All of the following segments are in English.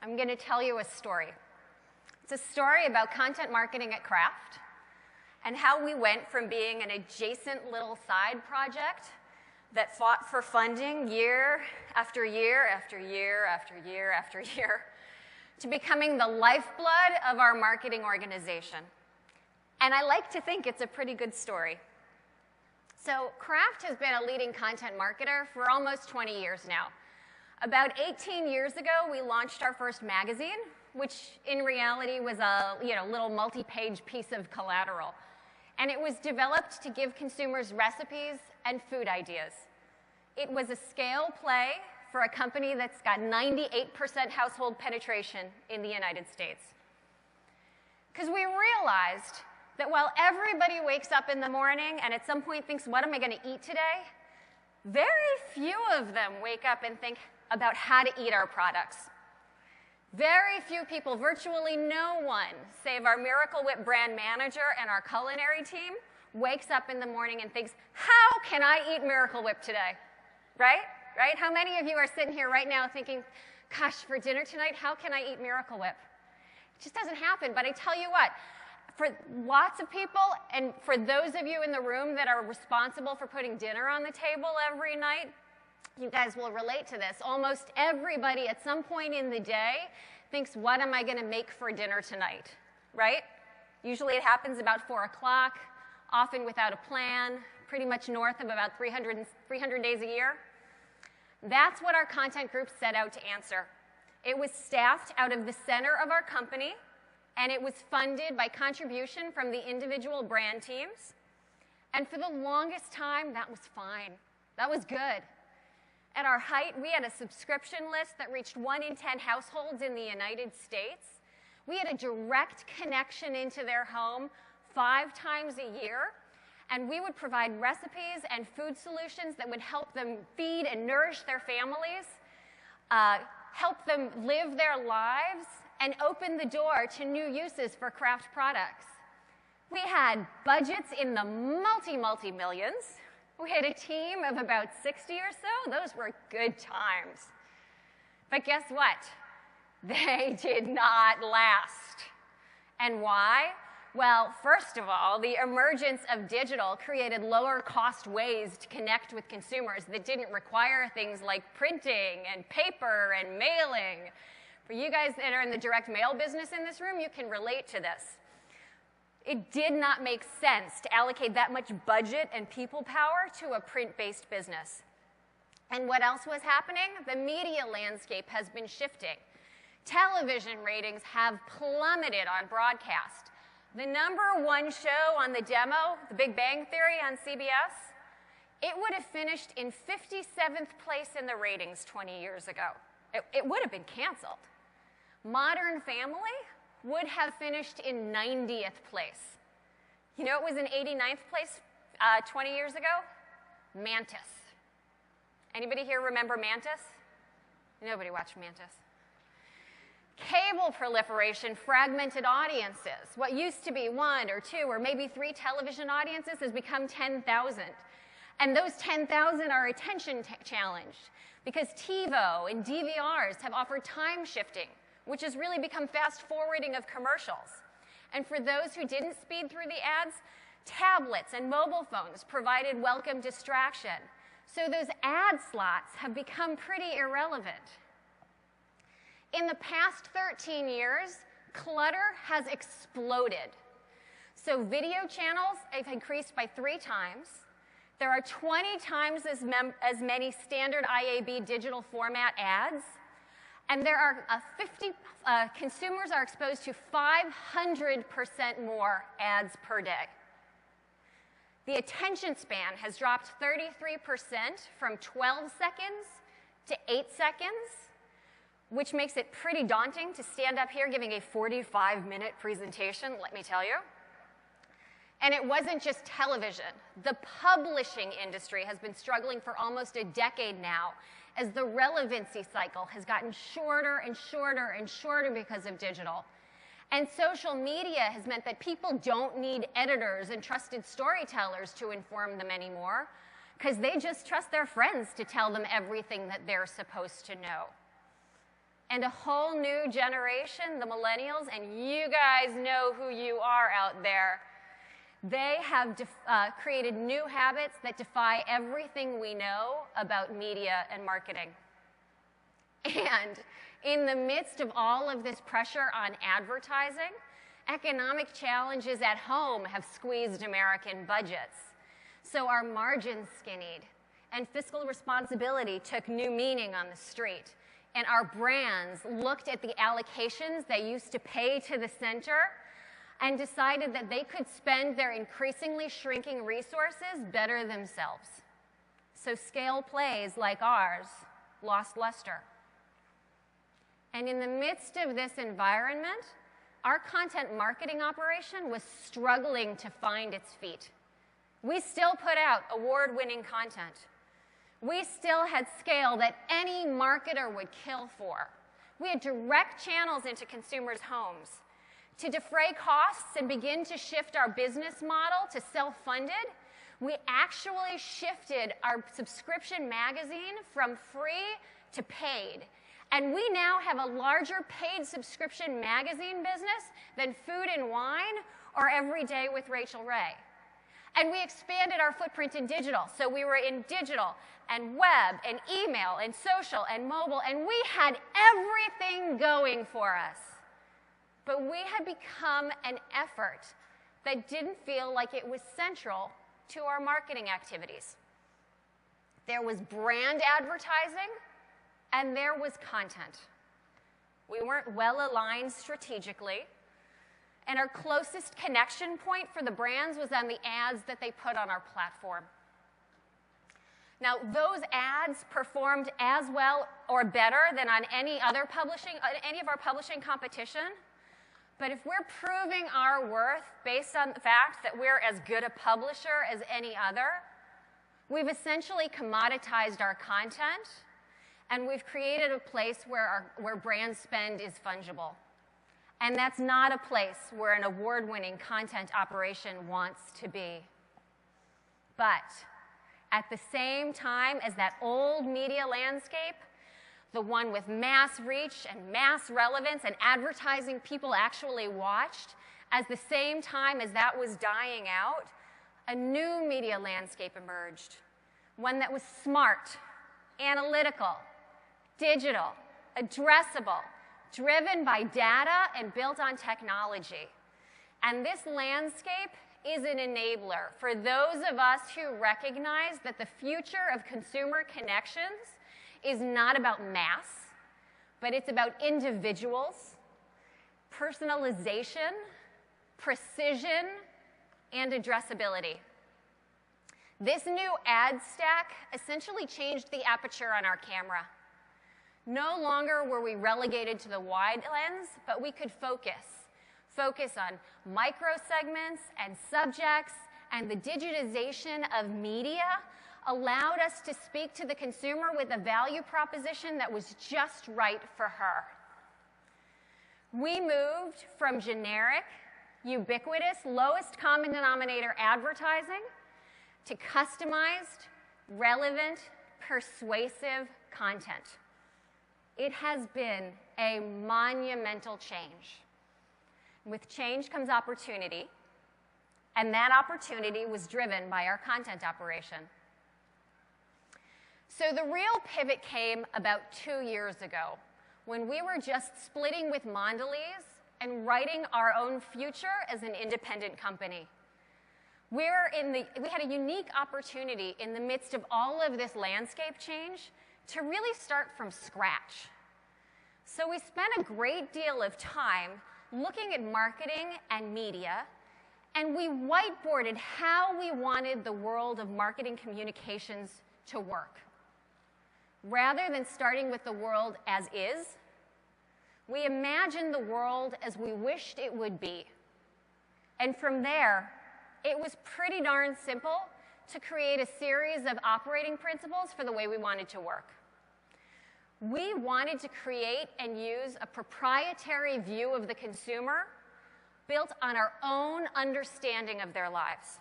I'm going to tell you a story. It's a story about content marketing at Kraft and how we went from being an adjacent little side project that fought for funding year after year after year after year after year to becoming the lifeblood of our marketing organization. And I like to think it's a pretty good story. So Kraft has been a leading content marketer for almost 20 years now. About 18 years ago, we launched our first magazine, which in reality was a little multi-page piece of collateral. And it was developed to give consumers recipes and food ideas. It was a scale play for a company that's got 98% household penetration in the United States. Because we realized that while everybody wakes up in the morning and at some point thinks, what am I going to eat today? Very few of them wake up and think about how to eat our products. Very few people, virtually no one, save our Miracle Whip brand manager and our culinary team, wakes up in the morning and thinks, how can I eat Miracle Whip today? Right? Right? How many of you are sitting here right now thinking, gosh, for dinner tonight, how can I eat Miracle Whip? It just doesn't happen, but I tell you what, for lots of people, and for those of you in the room that are responsible for putting dinner on the table every night, you guys will relate to this. Almost everybody at some point in the day thinks, what am I going to make for dinner tonight, right? Usually it happens about 4 o'clock, often without a plan, pretty much north of about 300 days a year. That's what our content group set out to answer. It was staffed out of the center of our company, and it was funded by contribution from the individual brand teams. And for the longest time, that was fine. That was good. At our height, we had a subscription list that reached 1 in 10 households in the United States. We had a direct connection into their home 5 times a year. And we would provide recipes and food solutions that would help them feed and nourish their families, help them live their lives, and open the door to new uses for Kraft products. We had budgets in the multi-millions. We had a team of about 60 or so. Those were good times. But guess what? They did not last. And why? Well, first of all, the emergence of digital created lower-cost ways to connect with consumers that didn't require things like printing and paper and mailing. For you guys that are in the direct mail business in this room, you can relate to this. It did not make sense to allocate that much budget and people power to a print-based business. And what else was happening? The media landscape has been shifting. Television ratings have plummeted on broadcast. The #1 show on the demo, The Big Bang Theory on CBS, it would have finished in 57th place in the ratings 20 years ago. It would have been canceled. Modern Family would have finished in 90th place. You know what was in 89th place 20 years ago? Mantis. Anybody here remember Mantis? Nobody watched Mantis. Cable proliferation fragmented audiences. What used to be 1 or 2 or maybe 3 television audiences has become 10,000. And those 10,000 are attention challenged because TiVo and DVRs have offered time shifting, which has really become fast forwarding of commercials. And for those who didn't speed through the ads, tablets and mobile phones provided welcome distraction. So those ad slots have become pretty irrelevant. In the past 13 years, clutter has exploded. So video channels have increased by 3 times. There are 20 times as many standard IAB digital format ads. And there are consumers are exposed to 500% more ads per day. The attention span has dropped 33% from 12 seconds to 8 seconds, which makes it pretty daunting to stand up here giving a 45-minute presentation, let me tell you. And it wasn't just television. The publishing industry has been struggling for almost a decade now as the relevancy cycle has gotten shorter and shorter and shorter because of digital. And social media has meant that people don't need editors and trusted storytellers to inform them anymore because they just trust their friends to tell them everything that they're supposed to know. and a whole new generation, the millennials, and you guys know who you are out there. They have created new habits that defy everything we know about media and marketing. And in the midst of all of this pressure on advertising, economic challenges at home have squeezed American budgets. So our margins skinnied, and fiscal responsibility took new meaning on the street. And our brands looked at the allocations they used to pay to the center and decided that they could spend their increasingly shrinking resources better themselves. So scale plays like ours lost luster. And in the midst of this environment, our content marketing operation was struggling to find its feet. We still put out award-winning content. We still had scale that any marketer would kill for. We had direct channels into consumers' homes. To defray costs and begin to shift our business model to self-funded, we actually shifted our subscription magazine from free to paid. And we now have a larger paid subscription magazine business than Food and Wine or Every Day with Rachel Ray. And we expanded our footprint in digital. So we were in digital and web and email and social and mobile, and we had everything going for us. But we had become an effort that didn't feel like it was central to our marketing activities. There was brand advertising, and there was content. We weren't well aligned strategically, and our closest connection point for the brands was on the ads that they put on our platform. Now, those ads performed as well or better than on any of our publishing competition. But if we're proving our worth based on the fact that we're as good a publisher as any other, we've essentially commoditized our content, and we've created a place where brand spend is fungible. And that's not a place where an award-winning content operation wants to be. But at the same time as that old media landscape, the one with mass reach and mass relevance and advertising people actually watched, at the same time as that was dying out, a new media landscape emerged. One that was smart, analytical, digital, addressable, driven by data and built on technology. And this landscape is an enabler for those of us who recognize that the future of consumer connections is not about mass, but it's about individuals, personalization, precision, and addressability. This new ad stack essentially changed the aperture on our camera. No longer were we relegated to the wide lens, but we could focus on micro segments and subjects, and the digitization of media allowed us to speak to the consumer with a value proposition that was just right for her. We moved from generic, ubiquitous, lowest common denominator advertising to customized, relevant, persuasive content. It has been a monumental change. With change comes opportunity, and that opportunity was driven by our content operation. So the real pivot came about 2 years ago, when we were just splitting with Mondelez and writing our own future as an independent company. We had a unique opportunity in the midst of all of this landscape change to really start from scratch. So we spent a great deal of time looking at marketing and media, and we whiteboarded how we wanted the world of marketing communications to work. Rather than starting with the world as is, we imagined the world as we wished it would be. And from there, it was pretty darn simple to create a series of operating principles for the way we wanted to work. We wanted to create and use a proprietary view of the consumer built on our own understanding of their lives.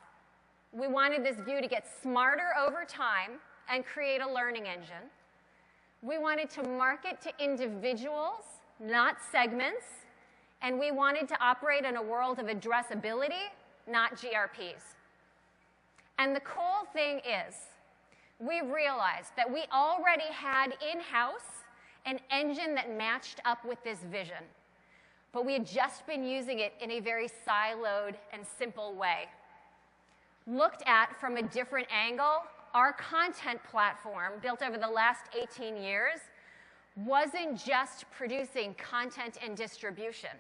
We wanted this view to get smarter over time and create a learning engine. We wanted to market to individuals, not segments, and we wanted to operate in a world of addressability, not GRPs. And the cool thing is, we realized that we already had in-house an engine that matched up with this vision, but we had just been using it in a very siloed and simple way. Looked at from a different angle, our content platform, built over the last 18 years, wasn't just producing content and distribution.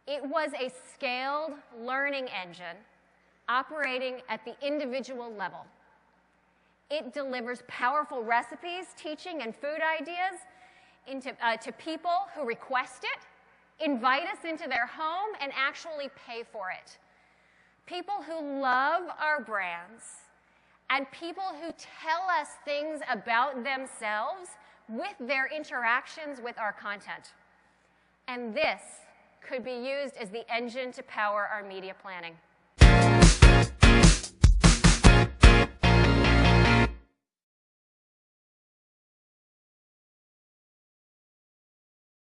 It was a scaled learning engine operating at the individual level. It delivers powerful recipes, teaching, and food ideas to people who request it, invite us into their home, and actually pay for it. People who love our brands, and people who tell us things about themselves with their interactions with our content. And this could be used as the engine to power our media planning.